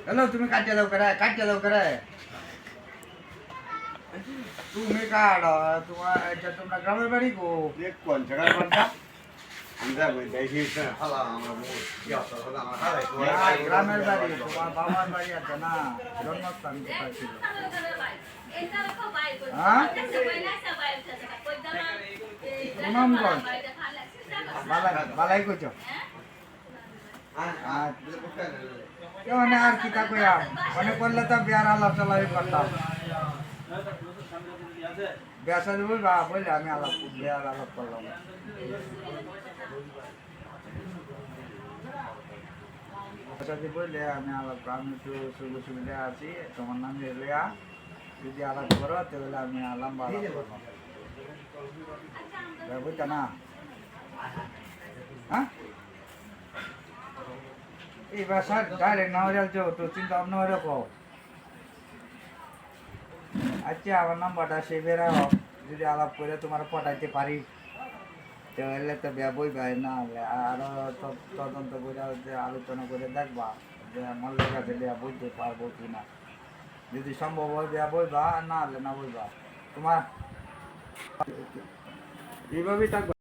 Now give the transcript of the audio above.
hello তুমি কাটিয়ে দাও করে তুমি কাট তোমার এটা তোমরা গ্রামের বাড়ি গো কোন জায়গায় বাড়িটা আমরা দেখি হালা আমরা গ্রামের বাড়ি তোমার বাবার বাড়ি আছে না জন্মস্থান কোথায় ছিল হ্যাঁ সুনামগঞ্জ বালাই করছো মানে আর কি তা কইয়া মনে করলে তো বিয়ার আলাপ চালাই করতাম বেসা দেবো বা বললে আমি বিয়ার আলাপ করলাম বললে আমি আলাপ আমি একটু সুযোগ সুবিধা আছি তোমার নাম লেয়া যদি আলাপ করো তাহলে আমি আলাম বা বুঝছো না হ্যাঁ এই বাসা ডাইরেক্ট না হয়ে যাচ্ছ তো চিন্তা ভাবনা হয়ে রাখো আচ্ছা আমার নাম্বারটা সে বেরা হোক যদি আলাপ করে তোমার পটাইতে পারি তাহলে তো বই ভাই না হলে আরো তদন্ত করে আলোচনা করে দেখবা যে আমার লোক আছে দেয়া বইতে পারবো কি না যদি সম্ভব হয় দেয়া বইবা না হলে না বইবা তোমার এইভাবেই থাকবা